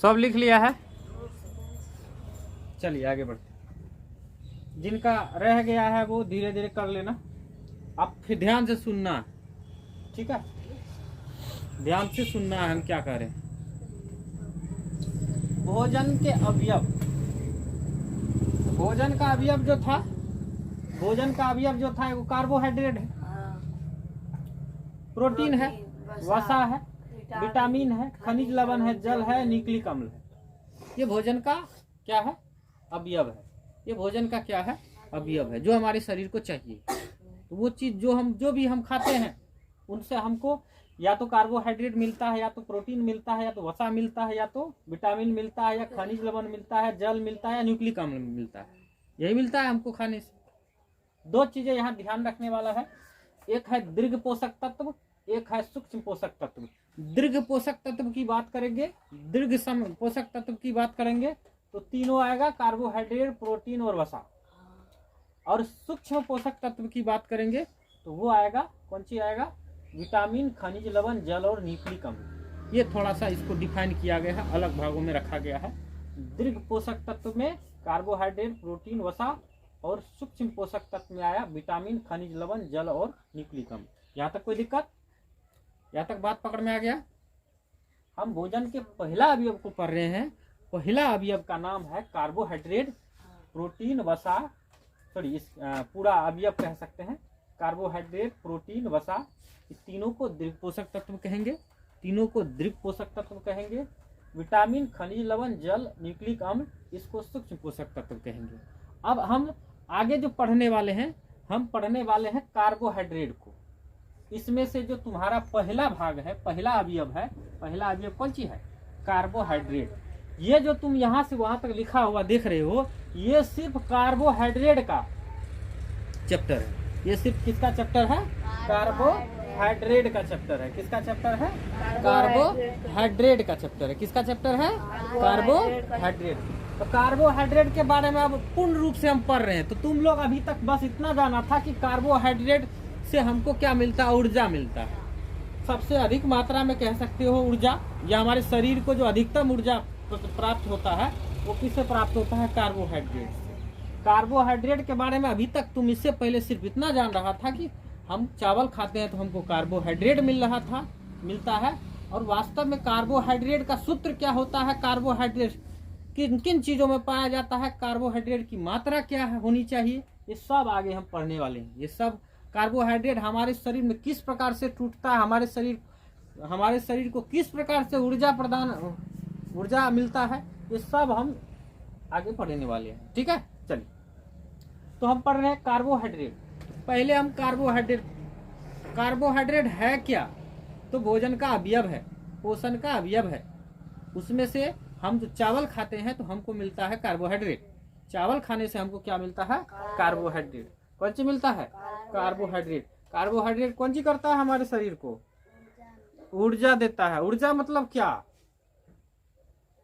सब लिख लिया है? चलिए आगे बढ़ते। जिनका रह गया है वो धीरे धीरे कर लेना। आप फिर ध्यान से सुनना, ठीक है? ध्यान से सुनना है हम क्या कह रहे हैं। भोजन के अवयव, भोजन का अवयव जो था, भोजन का अवयव जो था वो कार्बोहाइड्रेट है, प्रोटीन है, वसा है, विटामिन है, खनिज लवण है, जल है, न्यूक्लिक अम्ल है। ये भोजन का क्या है? अवयव है। ये भोजन का क्या है? अवयव है, जो हमारे शरीर को चाहिए। तो वो चीज जो भी हम खाते हैं उनसे हमको या तो कार्बोहाइड्रेट मिलता है, या तो प्रोटीन मिलता है, या तो वसा मिलता है, या तो विटामिन मिलता है, या खनिज लवण मिलता है, जल मिलता है, या न्यूक्लिक अम्ल मिलता है। यही मिलता है हमको खाने से। दो चीजें यहाँ ध्यान रखने वाला है, एक है दीर्घ पोषक तत्व, एक है सूक्ष्म पोषक तत्व। दीर्घ पोषक तत्व की बात करेंगे, दीर्घ पोषक तत्व की बात करेंगे तो तीनों आएगा, कार्बोहाइड्रेट, प्रोटीन और वसा। और सूक्ष्म पोषक तत्व की बात करेंगे तो वो आएगा, कौन सी आएगा? विटामिन, खनिज लवण, जल और न्यूक्लिक अम्ल। ये थोड़ा सा इसको डिफाइन किया गया है, अलग भागों में रखा गया है। दीर्घ पोषक तत्व में कार्बोहाइड्रेट, प्रोटीन, वसा, और सूक्ष्म पोषक तत्व में आया विटामिन, खनिज लवण, जल और न्यूक्लिक अम्ल। यहाँ तक कोई दिक्कत? यहाँ तक बात पकड़ में आ गया? हम भोजन के पहला अवयव को पढ़ रहे हैं। पहला अवयव का नाम है कार्बोहाइड्रेट, प्रोटीन, वसा, सॉरी इस पूरा अवयव कह सकते हैं। कार्बोहाइड्रेट, प्रोटीन, वसा, इस तीनों को दीर्घ पोषक तत्व कहेंगे, तीनों को दीर्घ पोषक तत्व कहेंगे। विटामिन, खनिज लवण, जल, न्यूक्लिक अम्ल, इसको सूक्ष्म पोषक तत्व कहेंगे। अब हम आगे जो पढ़ने वाले हैं, हम पढ़ने वाले हैं कार्बोहाइड्रेट को। इसमें से जो तुम्हारा पहला भाग है, पहला अवयव है, पहला अवयव कौन सी है? कार्बोहाइड्रेट। ये जो तुम यहाँ से वहां तक लिखा हुआ देख रहे हो, ये सिर्फ कार्बोहाइड्रेट का चैप्टर है। ये सिर्फ किसका चैप्टर है? कार्बोहाइड्रेट का चैप्टर है। किसका चैप्टर है? कार्बोहाइड्रेट का चैप्टर है। किसका चैप्टर है? कार्बोहाइड्रेट। तो कार्बोहाइड्रेट के बारे में अब पूर्ण रूप से हम पढ़ रहे हैं। तो तुम लोग अभी तक बस इतना जाना था कि कार्बोहाइड्रेट से हमको क्या मिलता है? ऊर्जा मिलता है। सबसे अधिक मात्रा में कह सकते हो ऊर्जा, या हमारे शरीर को जो अधिकतम ऊर्जा प्राप्त होता है वो किससे प्राप्त होता है? कार्बोहाइड्रेट से। कार्बोहाइड्रेट के बारे में अभी तक तुम इससे पहले सिर्फ इतना जान रहा था कि हम चावल खाते हैं तो हमको कार्बोहाइड्रेट मिलता है। और वास्तव में कार्बोहाइड्रेट का सूत्र क्या होता है? कार्बोहाइड्रेट किन किन चीजों में पाया जाता है? कार्बोहाइड्रेट की मात्रा क्या होनी चाहिए? ये सब आगे हम पढ़ने वाले हैं। ये सब कार्बोहाइड्रेट हमारे शरीर में किस प्रकार से टूटता है, हमारे शरीर को किस प्रकार से ऊर्जा मिलता है, ये सब हम आगे पढ़ने वाले हैं। ठीक है, चलिए। तो हम पढ़ रहे हैं कार्बोहाइड्रेट। पहले हम कार्बोहाइड्रेट है क्या? तो भोजन का अवयव है, पोषण का अवयव है। उसमें से हम जो चावल खाते हैं तो हमको मिलता है कार्बोहाइड्रेट। चावल खाने से हमको क्या मिलता है? कार्बोहाइड्रेट। कौन सी मिलता है? कार्बोहाइड्रेट। कार्बोहाइड्रेट कौन सी करता है? हमारे शरीर को ऊर्जा देता है। ऊर्जा मतलब क्या?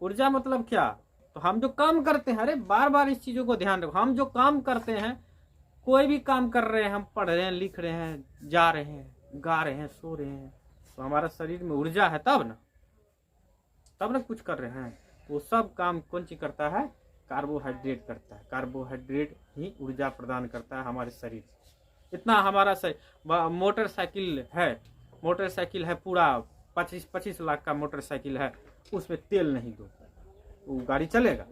ऊर्जा मतलब क्या? तो हम जो काम करते हैं, अरे बार बार इस चीजों को ध्यान रखो, हम जो काम करते हैं, कोई भी काम कर रहे हैं, हम पढ़ रहे हैं, लिख रहे हैं, जा रहे हैं, गा रहे हैं, सो रहे हैं, तो हमारा शरीर में ऊर्जा है तब ना कुछ कर रहे हैं। वो सब काम कौन सी करता है? कार्बोहाइड्रेट करता है। कार्बोहाइड्रेट ही ऊर्जा प्रदान करता है हमारे शरीर से। इतना हमारा मोटरसाइकिल है पूरा 25 लाख का मोटरसाइकिल है, उसमें तेल नहीं दो, वो गाड़ी चलेगा?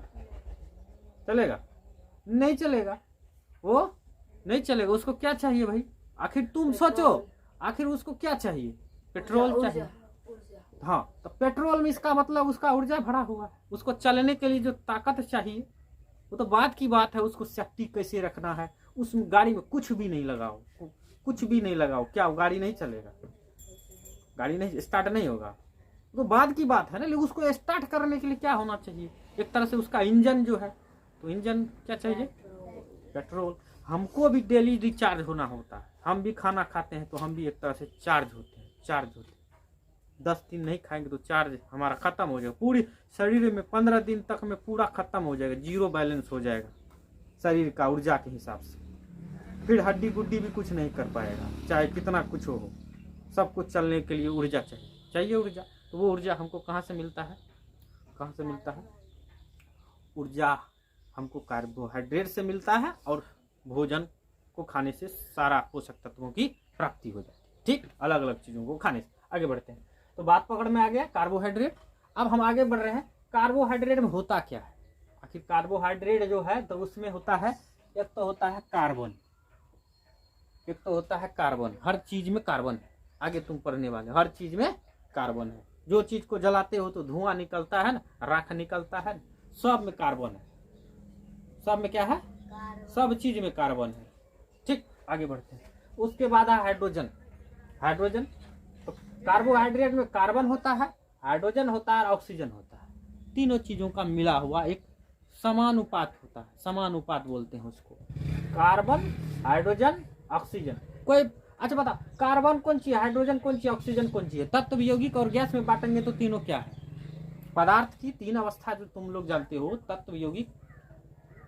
नहीं चलेगा, वो नहीं चलेगा। उसको क्या चाहिए भाई? आखिर तुम सोचो, आखिर उसको क्या चाहिए? पेट्रोल चाहिए। हाँ, तो पेट्रोल में इसका मतलब उसका ऊर्जा भरा हुआ है। उसको चलने के लिए जो ताकत चाहिए वो तो बात की बात है। उसको सेफ्टी कैसे रखना है, उस गाड़ी में कुछ भी नहीं लगाओ, क्या वो गाड़ी नहीं चलेगा? गाड़ी नहीं स्टार्ट नहीं होगा, तो बात की बात है ना। लेकिन उसको स्टार्ट करने के लिए क्या होना चाहिए? एक तरह से उसका इंजन जो है, तो इंजन क्या चाहिए? पेट्रोल। हमको भी डेली रिचार्ज होना होता है। हम भी खाना खाते हैं तो हम भी एक तरह से चार्ज होते हैं। 10 दिन नहीं खाएंगे तो चार्ज हमारा खत्म हो जाएगा। पूरी शरीर में 15 दिन तक में पूरा खत्म हो जाएगा, जीरो बैलेंस हो जाएगा शरीर का ऊर्जा के हिसाब से। फिर हड्डी गुड्डी भी कुछ नहीं कर पाएगा, चाहे कितना कुछ हो। सब कुछ चलने के लिए ऊर्जा चाहिए ऊर्जा। तो वो ऊर्जा हमको कहाँ से मिलता है? कहाँ से मिलता है? ऊर्जा हमको कार्बोहाइड्रेट से मिलता है और भोजन को खाने से सारा पोषक तत्वों की प्राप्ति हो जाती है। ठीक, अलग अलग चीजों को खाने से। आगे बढ़ते हैं। तो बात पकड़ में आ गया कार्बोहाइड्रेट। अब हम आगे बढ़ रहे हैं, कार्बोहाइड्रेट में होता क्या है? आखिर कार्बोहाइड्रेट जो है तो उसमें होता है, एक तो होता है कार्बन, एक तो होता है कार्बन। हर चीज में कार्बन है, आगे तुम पढ़ने वाले, हर चीज में कार्बन है। जो चीज को जलाते हो तो धुआं निकलता है ना, राख निकलता है, सब में कार्बन है। सब में क्या है? सब चीज में कार्बन है। ठीक, आगे बढ़ते हैं। उसके बाद है हाइड्रोजन। हाइड्रोजन तो कार्बोहाइड्रेट में कार्बन होता है, हाइड्रोजन होता है और ऑक्सीजन होता है। तीनों चीजों का मिला हुआ एक समानुपात होता है, समानुपात बोलते हैं उसको। Carbon, hydrogen, oxygen. कोई अच्छा बता, कार्बन कौन सी है, हाइड्रोजन कौन सी है, ऑक्सीजन कौन सी है? तत्व यौगिक और गैस में बांटेंगे तो तीनों क्या है? पदार्थ की तीन अवस्था जो तुम लोग जानते हो, तत्व यौगिक,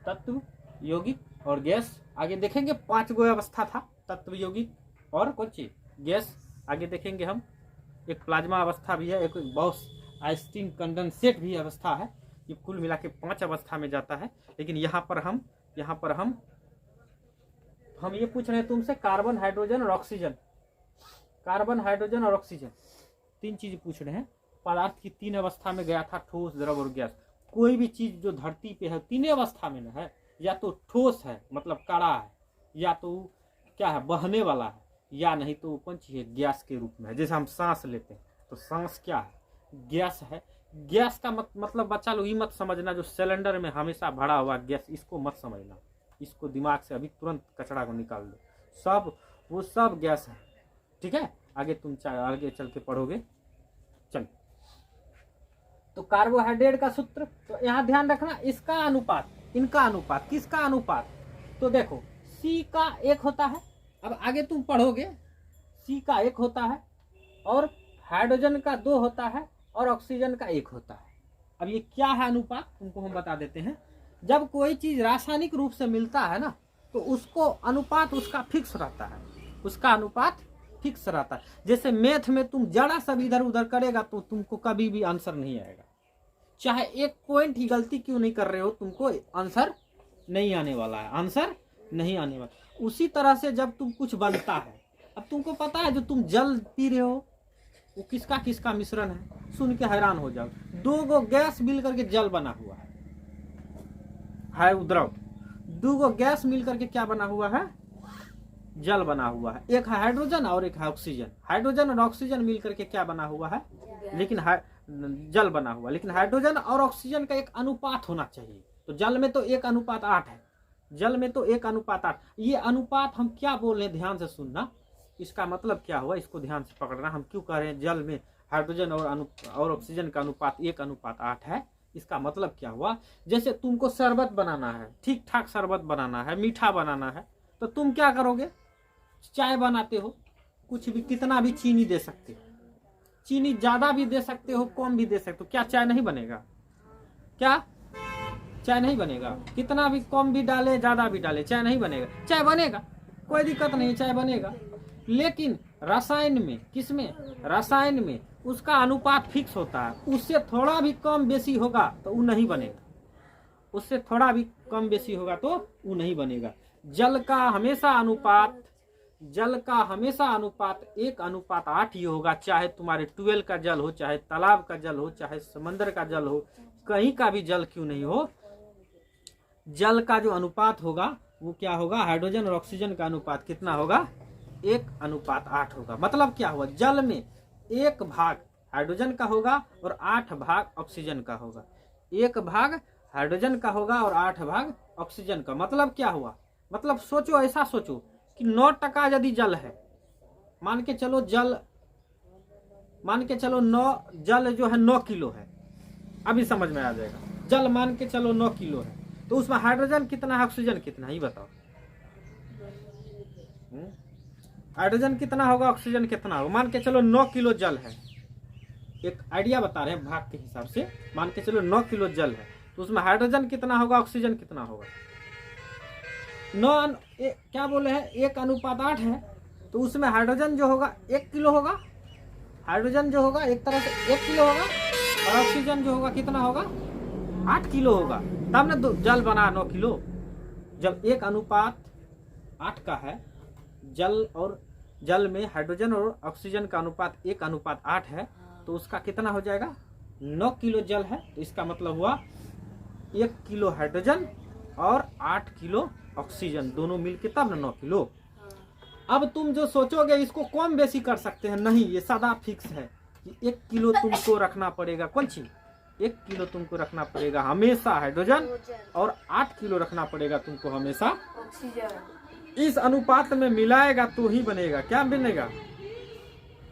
तत्व यौगिक और गैस। आगे देखेंगे 5 गो अवस्था था, तत्व यौगिक और कौन सी? गैस। आगे देखेंगे हम, एक प्लाज्मा अवस्था भी है, एक बॉस आइंस्टीन कंडेंसेट भी अवस्था है। ये कुल मिला के 5 अवस्था में जाता है। लेकिन यहाँ पर हम ये पूछ रहे हैं तुमसे, कार्बन, हाइड्रोजन और ऑक्सीजन। कार्बन, हाइड्रोजन और ऑक्सीजन, 3 चीज पूछ रहे हैं। पदार्थ की 3 अवस्था में गया था, ठोस, द्रव और गैस। कोई भी चीज जो धरती पे है 3 अवस्था में न है, या तो ठोस है मतलब कड़ा है, या तो क्या है, बहने वाला है, या नहीं तो कौन चीज है, गैस के रूप में है। जैसे हम सांस लेते हैं तो सांस क्या है? गैस है। गैस का मतलब बच्चा लोग ये मत समझना जो सिलेंडर में हमेशा भरा हुआ गैस, इसको मत समझना। इसको दिमाग से अभी तुरंत कचरा को निकाल दो। सब वो सब गैस है। ठीक है, आगे तुम आगे चल के पढ़ोगे। चल, तो कार्बोहाइड्रेट का सूत्र, तो यहाँ ध्यान रखना, इसका अनुपात, इनका अनुपात, किसका अनुपात? तो देखो C का 1 होता है। अब आगे तुम पढ़ोगे, C का 1 होता है और हाइड्रोजन का 2 होता है और ऑक्सीजन का 1 होता है। अब ये क्या है अनुपात, तुमको हम बता देते हैं। जब कोई चीज रासायनिक रूप से मिलता है ना, तो उसको अनुपात उसका फिक्स रहता है, उसका अनुपात फिक्स रहता है। जैसे मैथ में तुम जरा सब इधर उधर करेगा तो तुमको कभी भी आंसर नहीं आएगा। चाहे 1 पॉइंट ही गलती क्यों नहीं कर रहे हो, तुमको आंसर नहीं आने वाला है, आंसर नहीं आने वाला। उसी तरह से जब तुम कुछ बनता है, अब तुमको पता है जो तुम जल पी रहे हो वो किसका किसका मिश्रण है? सुन के हैरान हो जाओ। 2 गो गैस मिल करके जल बना हुआ है द्रव। 2 गो गैस मिल करके क्या बना हुआ है? जल बना हुआ है। एक है हाइड्रोजन और एक है ऑक्सीजन। हाइड्रोजन और ऑक्सीजन मिल करके क्या बना हुआ है? लेकिन जल बना हुआ। लेकिन हाइड्रोजन और ऑक्सीजन का एक अनुपात होना चाहिए। तो जल में तो 1:8 है, जल में तो 1:8। ये अनुपात हम क्या बोल रहे हैं, ध्यान से सुनना। इसका मतलब क्या हुआ, इसको ध्यान से पकड़ना। हम क्यों कह रहे हैं जल में हाइड्रोजन और ऑक्सीजन का अनुपात 1:8 है? इसका मतलब क्या हुआ, जैसे तुमको शरबत बनाना है, ठीक ठाक शरबत बनाना है, मीठा बनाना है, तो तुम क्या करोगे? चाय बनाते हो, कुछ भी, कितना भी चीनी दे सकते हो, चीनी ज्यादा भी दे सकते हो, कम भी दे सकते हो, क्या चाय नहीं बनेगा? क्या चाय नहीं बनेगा? कितना भी कम भी डाले, ज्यादा भी डाले, चाय नहीं बनेगा? चाय बनेगा, कोई दिक्कत नहीं, चाय बनेगा। लेकिन रसायन में, किसमें? रसायन में उसका अनुपात फिक्स होता है। उससे थोड़ा भी कम बेसी होगा तो वो नहीं बनेगा, उससे थोड़ा भी कम बेसी होगा तो वो नहीं बनेगा। जल का हमेशा अनुपात 1:8 ही होगा। चाहे तुम्हारे ट्यूबवेल का जल हो, चाहे तालाब का जल हो, चाहे समंदर का जल हो, कहीं का भी जल क्यों नहीं हो, जल का जो अनुपात होगा वो क्या होगा? हाइड्रोजन और ऑक्सीजन का अनुपात कितना होगा? 1:8 होगा। मतलब क्या हुआ, जल में 1 भाग हाइड्रोजन का होगा और 8 भाग ऑक्सीजन का होगा। 1 भाग हाइड्रोजन का होगा और 8 भाग ऑक्सीजन का। मतलब क्या हुआ, मतलब सोचो, ऐसा सोचो कि 9% यदि जल है, मान के चलो जल, मान के चलो 9 जल जो है 9 किलो है, अभी समझ में आ जाएगा। जल मान के चलो 9 किलो है, तो उसमें हाइड्रोजन कितना है, ऑक्सीजन कितना है, ये बताओ। हाइड्रोजन कितना होगा, ऑक्सीजन कितना होगा? मान के चलो 9 किलो जल है, एक आइडिया बता रहे हैं भाग के हिसाब से। मान के चलो 9 किलो जल है, तो उसमें हाइड्रोजन कितना होगा, ऑक्सीजन कितना होगा? 9 क्या बोले हैं, 1:8 है, तो उसमें हाइड्रोजन जो होगा 1 किलो होगा। हाइड्रोजन जो होगा एक तरह से 1 किलो होगा और ऑक्सीजन जो होगा कितना होगा 8 किलो होगा, तब ना जल बना 9 किलो। जब 1:8 का है, जल में हाइड्रोजन और ऑक्सीजन का अनुपात 1:8 है, तो उसका कितना हो जाएगा 9 किलो जल है, तो इसका मतलब हुआ 1 किलो हाइड्रोजन और 8 किलो ऑक्सीजन, दोनों मिलके तब ना 9 किलो। अब तुम जो सोचोगे इसको कम बेसी कर सकते हैं, नहीं, ये सदा फिक्स है कि 1 किलो तुमको रखना पड़ेगा। कौन चीज 1 किलो तुमको रखना पड़ेगा हमेशा हाइड्रोजन, और 8 किलो रखना पड़ेगा तुमको हमेशा ऑक्सीजन। इस अनुपात में मिलाएगा तो ही बनेगा, क्या बनेगा,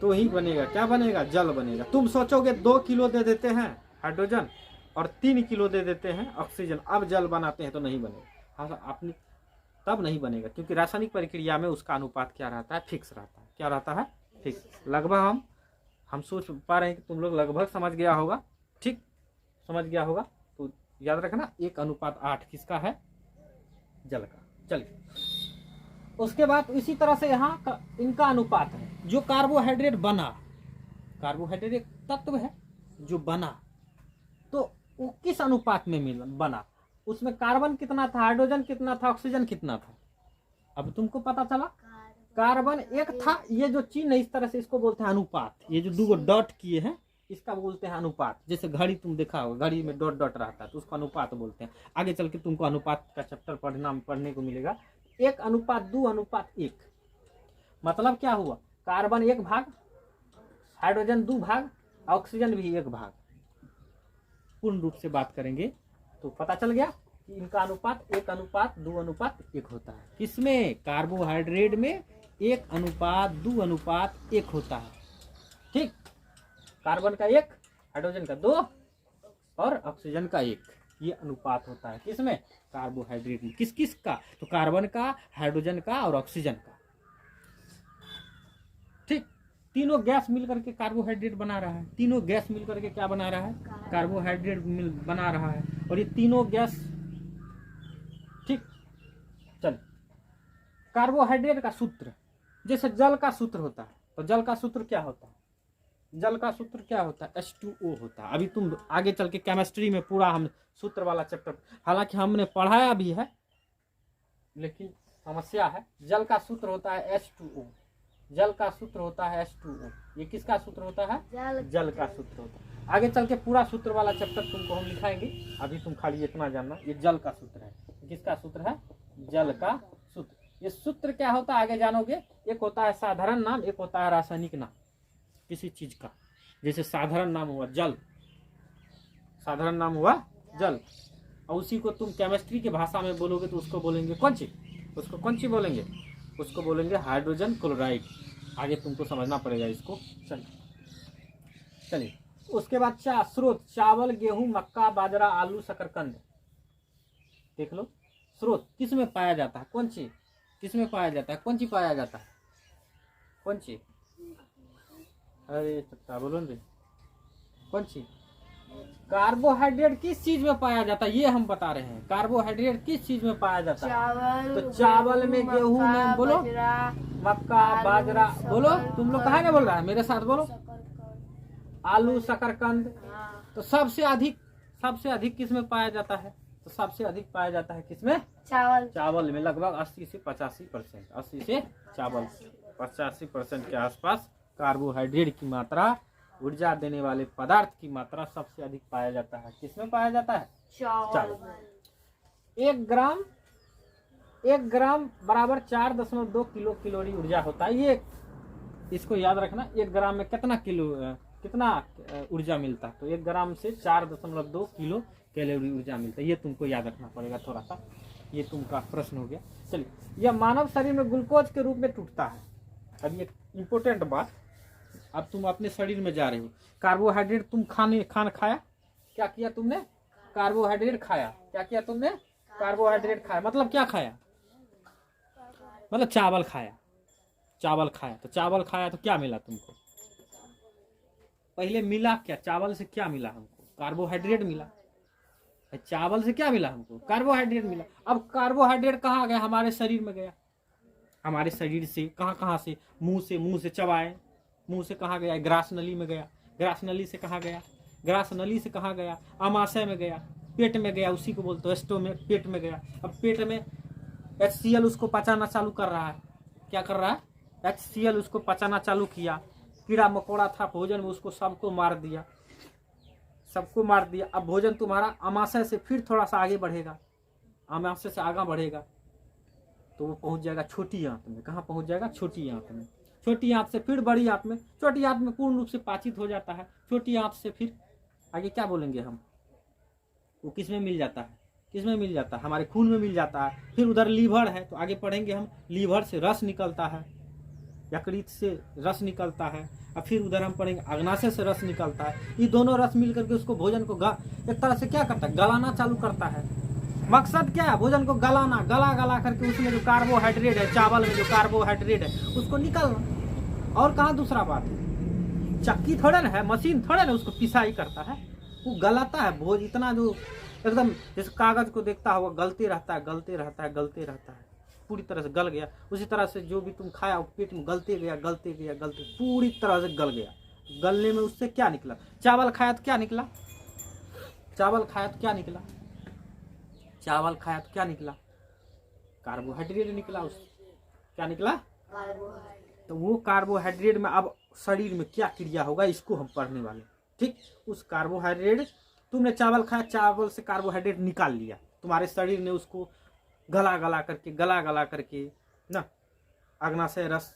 तो ही बनेगा, क्या बनेगा, जल बनेगा। तुम सोचोगे 2 किलो दे देते हैं हाइड्रोजन और 3 किलो दे देते हैं ऑक्सीजन, अब जल बनाते हैं, तो नहीं बनेगा। हाँ, अपनी तब नहीं बनेगा, क्योंकि रासायनिक प्रक्रिया में उसका अनुपात क्या रहता है, फिक्स रहता है। क्या रहता है, फिक्स। लगभग हम सोच पा रहे हैं कि तुम लोग लगभग समझ गया होगा, ठीक, समझ गया होगा। तो याद रखना 1:8 किसका है, जल का। चलिए, उसके बाद इसी तरह से यहाँ इनका अनुपात है। जो कार्बोहाइड्रेट बना, कार्बोहाइड्रेट एक तत्व है जो बना, तो वो किस अनुपात में बना, उसमें कार्बन कितना था, हाइड्रोजन कितना था, ऑक्सीजन कितना था। अब तुमको पता चला कार्बन 1 था। ये जो चिन्ह है इस तरह से, इसको बोलते हैं अनुपात। ये जो 2 डॉट किए हैं इसका बोलते हैं अनुपात। जैसे घड़ी तुम देखा होगा, घड़ी में डॉट डॉट रहता है, तो उसको अनुपात बोलते हैं। आगे चल के तुमको अनुपात का चैप्टर पढ़ने को मिलेगा। 1:2:1, मतलब क्या हुआ, कार्बन 1 भाग, हाइड्रोजन 2 भाग, ऑक्सीजन भी 1 भाग। पूर्ण रूप से बात करेंगे तो पता चल गया कि इनका अनुपात 1:2:1 होता है। किसमें, कार्बोहाइड्रेट में 1:2:1 होता है। ठीक, कार्बन का 1, हाइड्रोजन का 2 और ऑक्सीजन का 1, ये अनुपात होता है। किसमें, कार्बोहाइड्रेट में। किस किस का, तो कार्बन का, हाइड्रोजन का और ऑक्सीजन का। ठीक, तीनों गैस मिलकर के कार्बोहाइड्रेट बना रहा है। तीनों गैस मिलकर के क्या बना रहा है, कार्बोहाइड्रेट बना रहा है। और ये तीनों गैस, ठीक, चल, कार्बोहाइड्रेट का सूत्र जैसे जल का सूत्र होता है, तो जल का सूत्र क्या होता है, जल का सूत्र क्या होता है, H2O होता है। अभी तुम आगे चल के केमिस्ट्री में पूरा हम सूत्र वाला चैप्टर, हालांकि हमने पढ़ाया भी है, लेकिन समस्या है। जल का सूत्र होता है H2O, जल का सूत्र होता है H2O। ये किसका सूत्र होता है, जल का सूत्र होता है। आगे चल के पूरा सूत्र वाला चैप्टर तुमको हम लिखाएंगे, अभी तुम खाली इतना जानना, ये जल का सूत्र है। किसका सूत्र है, जल का सूत्र। ये सूत्र क्या होता है आगे जानोगे। एक होता है साधारण नाम, एक होता है रासायनिक नाम किसी चीज का। जैसे साधारण नाम हुआ जल, साधारण नाम हुआ जल, और उसी को तुम केमिस्ट्री की भाषा में बोलोगे तो उसको बोलेंगे कौन सी, उसको कौन सी बोलेंगे, उसको बोलेंगे हाइड्रोजन क्लोराइड। आगे तुमको समझना पड़ेगा इसको। चलिए, उसके बाद स्रोत, चावल, गेहूं, मक्का, बाजरा, आलू, शकरकंद। देख लो, स्रोत किस में पाया जाता है, कौन सी, किस में पाया जाता है, कौन सी पाया जाता है, कौन सी, अरे चट्टा बोलो रे, कौन सी, कार्बोहाइड्रेट किस चीज में पाया जाता है, ये हम बता रहे हैं। कार्बोहाइड्रेट किस चीज में पाया जाता है, चावल, तो चावल में, गेहूं में, बोलो, मक्का, बाजरा, बोलो, तुम लोग कहाँ बोल रहा है, मेरे साथ बोलो, आलू, शकरकंद। तो सबसे अधिक किस में पाया जाता है, तो सबसे अधिक पाया जाता है किसमें, चावल। चावल में लगभग 80 से 85%, 80 से 85% के आसपास कार्बोहाइड्रेट की मात्रा, ऊर्जा देने वाले पदार्थ की मात्रा सबसे अधिक पाया जाता है। किसमें पाया जाता है, चावल। 1 ग्राम बराबर 4.2 किलो कैलोरी ऊर्जा होता है। ये इसको याद रखना, 1 ग्राम में कितना ऊर्जा मिलता है, तो 1 ग्राम से 4.2 किलो कैलोरी ऊर्जा मिलता है। ये तुमको याद रखना पड़ेगा थोड़ा सा, ये तुमका प्रश्न हो गया। चलिए, यह मानव शरीर में ग्लूकोज के रूप में टूटता है। अब ये इम्पोर्टेंट बात, अब तुम अपने शरीर में जा रहे हो, कार्बोहाइड्रेट तुम खाना खाया, क्या किया तुमने, कार्बोहाइड्रेट खाया। क्या किया तुमने, कार्बोहाइड्रेट खाया, मतलब क्या खाया, मतलब चावल खाया। तो चावल खाया तो क्या मिला तुमको, पहले मिला क्या, चावल से क्या मिला हमको, कार्बोहाइड्रेट मिला। चावल से क्या मिला हमको, कार्बोहाइड्रेट मिला। अब कार्बोहाइड्रेट कहाँ गया, हमारे शरीर में गया। हमारे शरीर से कहाँ से, मुंह से चबाए, मुंह से कहाँ गया, ग्रास नली में गया। ग्रास नली से कहाँ गया, ग्रास नली से कहाँ गया, आमाशय में गया, पेट में गया, उसी को बोलते हैं स्टोमक, पेट में गया। अब पेट में HCl उसको पचाना चालू कर रहा है। क्या कर रहा है? HCl उसको पचाना चालू किया। कीड़ा मकोड़ा था भोजन में, उसको सबको मार दिया, सबको मार दिया। अब भोजन तुम्हारा आमाशय से फिर थोड़ा सा आगे बढ़ेगा, आमाशय से आगे बढ़ेगा तो वो पहुंच जाएगा छोटी आंत में। कहाँ पहुंच जाएगा? छोटी आंत में। छोटी आंत से फिर बड़ी आंत में, छोटी आंत में पूर्ण रूप से पाचित हो जाता है। छोटी आंत से फिर आगे क्या बोलेंगे हम, वो किस में मिल जाता है? किस में मिल जाता है? हमारे खून में मिल जाता है। फिर उधर लीवर है, तो आगे पढ़ेंगे हम, लीवर से रस निकलता है, यकृत से रस निकलता है। और फिर उधर हम पढ़ेंगे अग्नाशय से रस निकलता है। ये दोनों रस मिल करके उसको भोजन को एक तरह से क्या करता है? गलाना चालू करता है। मकसद क्या है? भोजन को गलाना, गला गला करके उसमें जो कार्बोहाइड्रेट है, चावल में जो कार्बोहाइड्रेट है उसको निकालना। और कहाँ दूसरा बात है? चक्की थोड़े ना है, मशीन थोड़े ना उसको पिसाई करता है, वो गलाता है। भोज इतना जो एकदम जैसे कागज को देखता हुआ गलते रहता है, गलते रहता है, गलते रहता है, पूरी तरह से गल गया। उसी तरह से जो भी तुम खाया वो पेट में गलते गया, गलते गया, गलते, पूरी तरह से गल गया। गलने में उससे क्या निकला? चावल खाया तो क्या निकला? चावल खाया तो क्या निकला? चावल खाया तो क्या निकला? कार्बोहाइड्रेट निकला। उससे क्या निकला? तो वो कार्बोहाइड्रेट में अब शरीर में क्या क्रिया होगा, इसको हम पढ़ने वाले। ठीक, उस कार्बोहाइड्रेट, तुमने चावल खाया, चावल से कार्बोहाइड्रेट निकाल लिया, तुम्हारे शरीर ने उसको गला गला करके ना, अग्नाशय रस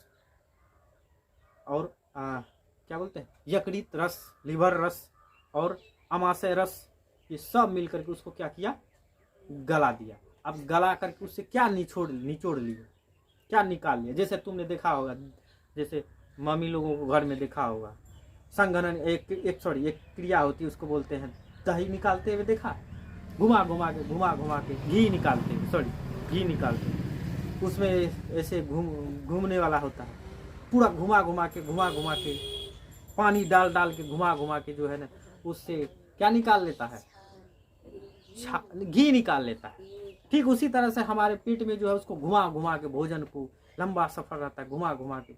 और क्या बोलते हैं, यकृत रस, लीवर रस और आमाशय रस, ये सब मिल करके उसको क्या किया? गला दिया। अब गला करके उससे क्या निचोड़ लिया, क्या निकाल लिया। जैसे तुमने देखा होगा, जैसे मम्मी लोगों को घर में देखा होगा, संघनन एक क्रिया होती है, उसको बोलते हैं दही निकालते हुए देखा, घुमा घुमा के घी निकालते, उसमें ऐसे घूमने वाला होता है, पूरा घुमा घुमा के पानी डाल के घुमा के जो है ना, उससे क्या निकाल लेता है? घी निकाल लेता है। ठीक उसी तरह से हमारे पेट में जो है उसको घुमा के भोजन को, लंबा सफर रहता है, घुमा घुमा के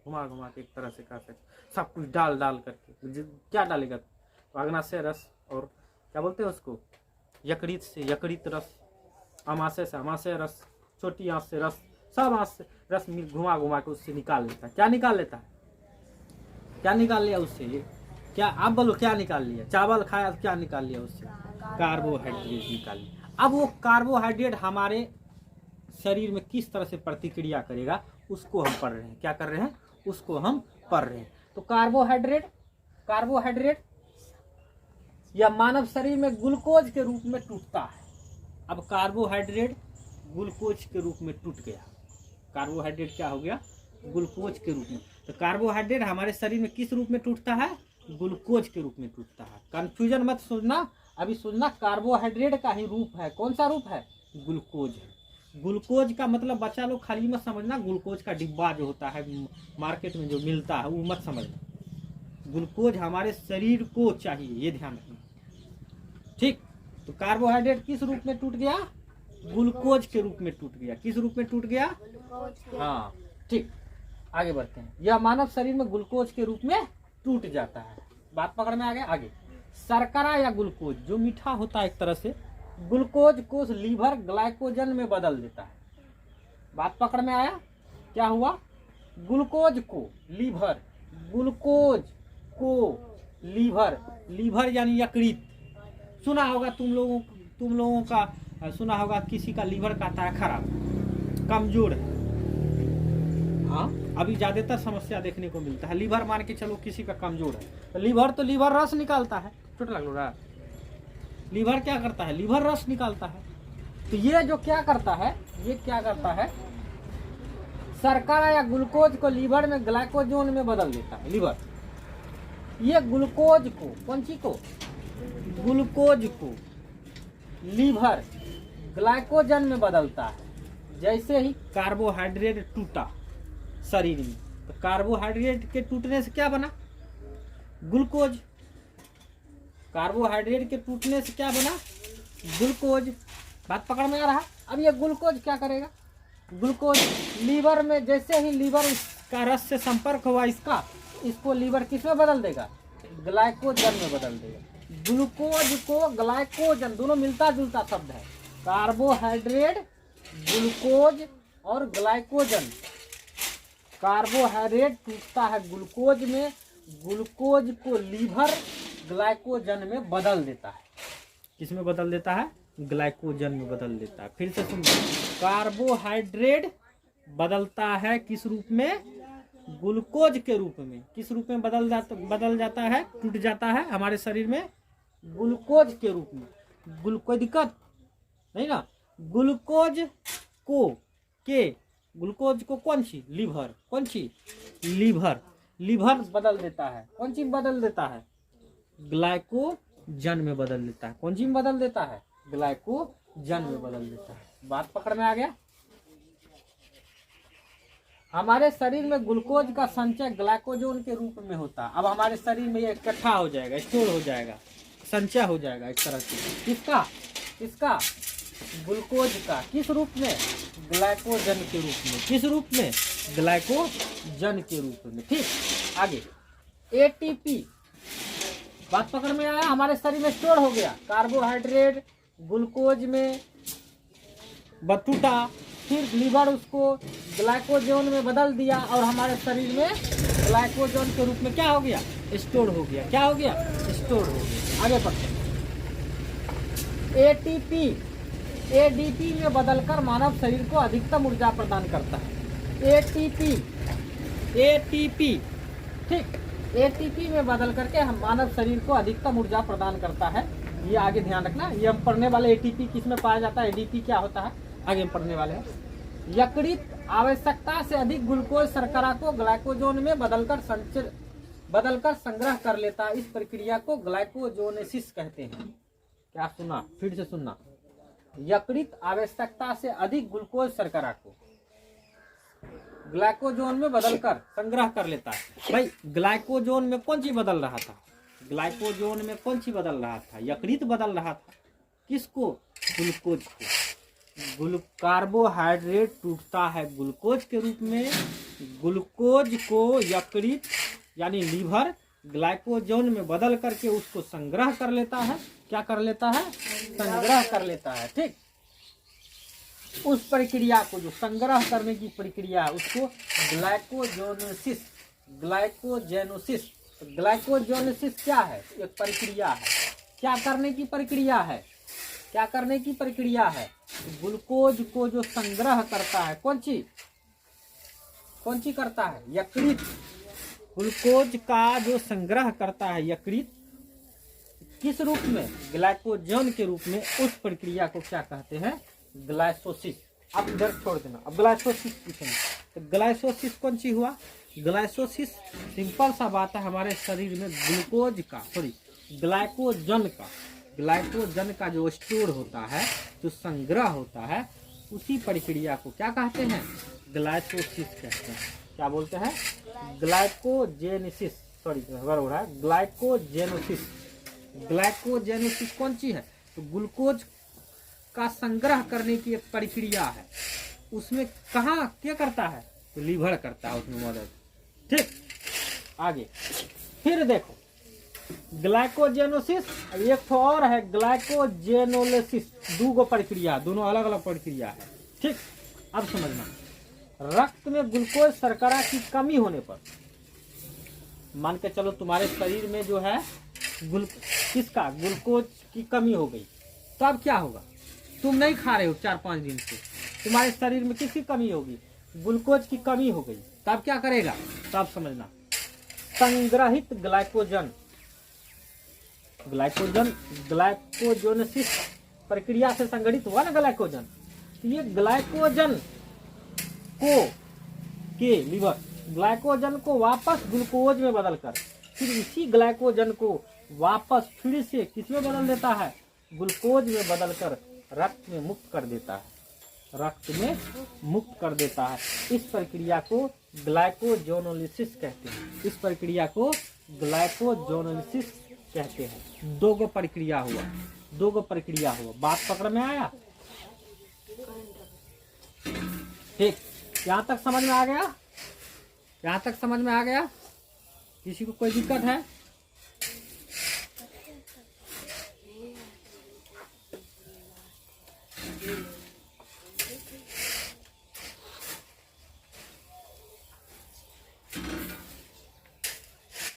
एक तरह से कहते हैं, सब कुछ डाल करके क्या डालेगा? तो अग्नाशय रस और क्या बोलते हैं उसको, यकृत से यकृत रस, आमाशय से आमाशय रस, छोटी आंत से रस, सब आंत से रस घुमा के उससे निकाल लेता है। क्या निकाल लेता है? क्या निकाल लिया उससे? ये क्या आप बोलो, क्या निकाल लिया? चावल खाया तो क्या निकाल लिया उससे? कार्बोहाइड्रेट निकाल लिया। अब वो कार्बोहाइड्रेट हमारे शरीर में किस तरह से प्रतिक्रिया करेगा, उसको हम पढ़ रहे हैं। क्या कर रहे हैं? उसको हम पढ़ रहे हैं। तो कार्बोहाइड्रेट या मानव शरीर में ग्लूकोज के रूप में टूटता है। अब कार्बोहाइड्रेट ग्लूकोज के रूप में टूट गया। कार्बोहाइड्रेट क्या हो गया? ग्लूकोज के रूप में। तो कार्बोहाइड्रेट हमारे शरीर में किस रूप में टूटता है? ग्लूकोज के रूप में टूटता है। कंफ्यूजन मत सोचना, अभी सोचना कार्बोहाइड्रेट का ही रूप है। कौन सा रूप है? ग्लूकोज है। ग्लूकोज का मतलब बच्चा लोग खाली मत समझना, ग्लूकोज का डिब्बा जो होता है मार्केट में जो मिलता है वो मत समझना। ग्लूकोज हमारे शरीर को चाहिए, ये ध्यान रखना। ठीक, तो कार्बोहाइड्रेट किस रूप में टूट गया? ग्लूकोज के रूप में टूट गया। किस रूप में टूट गया? हाँ, ठीक, आगे बढ़ते हैं। यह मानव शरीर में ग्लूकोज के रूप में टूट जाता है। बात पकड़ में आ गया? आगे शर्करा या ग्लूकोज जो मीठा होता है एक तरह से, ग्लूकोज को लीवर ग्लाइकोजन में बदल देता है। बात पकड़ में आया? क्या हुआ? ग्लूकोज को लीवर यानी यकृत। सुना होगा तुम लोगों का सुना होगा, किसी का लीवर कहता है खराब, कमजोर है। हाँ, अभी ज्यादातर समस्या देखने को मिलता है। लीवर मान के चलो किसी का कमजोर है, तो लीवर रस निकालता है। चोट लग रहा, लीवर क्या करता है? लीवर रस निकालता है। तो ये जो क्या करता है, शर्करा या ग्लूकोज को लीवर में ग्लाइकोजन में बदल देता है। लीवर ये ग्लूकोज को, कौन सी को? ग्लूकोज को लीवर ग्लाइकोजन में बदलता है। जैसे ही कार्बोहाइड्रेट टूटा शरीर में, तो कार्बोहाइड्रेट के टूटने से क्या बना? ग्लूकोज। कार्बोहाइड्रेट के टूटने से क्या बना? ग्लूकोज। बात पकड़ में आ रहा? अब ये ग्लूकोज क्या करेगा? ग्लूकोज लीवर में, जैसे ही लीवर का रस से संपर्क हुआ इसको लीवर किस में बदल देगा? ग्लाइकोजन में बदल देगा। ग्लूकोज को ग्लाइकोजन, दोनों मिलता जुलता शब्द है। कार्बोहाइड्रेट, ग्लूकोज और ग्लाइकोजन। कार्बोहाइड्रेट टूटता है ग्लूकोज में, ग्लूकोज को लीवर ग्लाइकोजन में बदल देता है। किस में बदल देता है? ग्लाइकोजन में बदल देता है। फिर से सुनिए, कार्बोहाइड्रेट बदलता है किस रूप में? ग्लूकोज के रूप में। किस रूप में बदल जाता है, टूट जाता है हमारे शरीर में? ग्लूकोज के रूप में। कोई दिक्कत नहीं ना? ग्लूकोज को कौन सी? लीवर। कौन सी? लीवर बदल देता है। कौन सी बदल देता है? ग्लाइकोजन में बदल देता है। कौन सी में बदल देता है? ग्लाइकोजन में बदल देता है। बात पकड़ में आ गया? हमारे शरीर में ग्लूकोज का संचय ग्लाइकोजन के रूप में होता है। अब हमारे शरीर में ये इकट्ठा हो जाएगा, स्टोर हो जाएगा, संचय हो जाएगा इस तरह से। किसका? ग्लूकोज का। किस रूप में? ग्लाइकोजन के रूप में। किस रूप में? ग्लाइकोजन के रूप में। ठीक, आगे एटीपी। बात पकड़ में आया? हमारे शरीर में स्टोर हो गया, कार्बोहाइड्रेट ग्लूकोज में टूटा, फिर लीवर उसको ग्लाइकोजन में बदल दिया और हमारे शरीर में ग्लाइकोजन के रूप में क्या हो गया? स्टोर हो गया। क्या हो गया? स्टोर हो गया। आगे बढ़ते हैं। एडीपी में बदलकर मानव शरीर को अधिकतम ऊर्जा प्रदान करता है। एटीपी ठीक, एटीपी में बदल करके हम मानव शरीर को अधिकतम ऊर्जा प्रदान करता है। ये आगे ध्यान रखना, ये हम पढ़ने वाले। एटीपी किस में पाया जाता है? एडीपी क्या होता है आगे हम पढ़ने वाले हैं। यकृत आवश्यकता से अधिक ग्लूकोज शर्करा को ग्लाइकोजन में बदलकर संग्रह कर लेता है। इस प्रक्रिया को ग्लाइकोजोनेसिस कहते हैं। क्या सुना? फिर से सुनना। यकृत आवश्यकता से अधिक ग्लूकोज शर्करा को ग्लाइकोजन में बदलकर संग्रह कर लेता है। भाई ग्लाइकोजन में कौन सी बदल रहा था? ग्लाइकोजन में कौन सी बदल रहा था? यकृत बदल रहा था। किसको? ग्लूकोज को। कार्बोहाइड्रेट टूटता है ग्लूकोज के रूप में, ग्लूकोज को यकृत यानी लीवर ग्लाइकोजन में बदल करके उसको संग्रह कर लेता है। क्या कर लेता है? संग्रह कर लेता है। ठीक, उस प्रक्रिया को, जो संग्रह करने की प्रक्रिया, उसको ग्लाइकोजेनोसिस क्या है? एक प्रक्रिया है। क्या करने की प्रक्रिया है? क्या करने की प्रक्रिया है? ग्लूकोज को जो संग्रह करता है, कौन सी करता है? यकृत। ग्लूकोज का जो संग्रह करता है यकृत, किस रूप में? ग्लाइकोजन के रूप में। उस प्रक्रिया को क्या कहते हैं? ग्लाइसोसिस। अब इधर छोड़ देना, अब ग्लाइसोसिस पूछेंगे। तो ग्लाइसोसिस कौन सी हुआ? ग्लाइसोसिस सिंपल सा बात है, हमारे शरीर में ग्लाइकोजन का जो स्टोर होता है, जो संग्रह होता है, उसी प्रक्रिया को क्या कहते हैं? ग्लाइसोसिस कहते हैं। क्या बोलते हैं? ग्लाइकोजेनेसिस। ग्लाइकोजेनेसिस कौन सी है? तो ग्लूकोज का संग्रह करने की एक प्रक्रिया है। उसमें कहाँ क्या करता है? तो लीवर करता है उसमें मदद। ठीक, आगे फिर देखो ग्लाइकोजेनोसिस, एक तो और है ग्लाइकोजेनोलिसिस। दो प्रक्रिया, दोनों अलग अलग प्रक्रिया है। ठीक, अब समझना। रक्त में ग्लूकोज शर्करा की कमी होने पर, मान के चलो तुम्हारे शरीर में जो है ग्लूकोज की कमी हो गई, तो अब क्या होगा? तुम नहीं खा रहे हो 4-5 दिन से, तुम्हारे शरीर में किसकी कमी होगी? ग्लूकोज की कमी हो गई। तब क्या करेगा? तब समझना, संग्रहित ग्लाइकोजोनेसिस प्रक्रिया से संग्रहित हुआ ना ग्लाइकोजन। तो ये ग्लाइकोजन को वापस ग्लूकोज में बदलकर, फिर इसी ग्लाइकोजन को वापस फिर से किस में बदल देता है? ग्लूकोज में बदलकर रक्त में मुक्त कर देता है। इस प्रक्रिया को ग्लाइकोजोनोलिसिस कहते हैं। इस प्रक्रिया को ग्लाइकोजोनोलिसिस कहते हैं। दो गो प्रक्रिया हुआ। बात पकड़ में आया? ठीक, यहाँ तक समझ में आ गया? यहाँ तक समझ में आ गया? किसी को कोई दिक्कत है? है।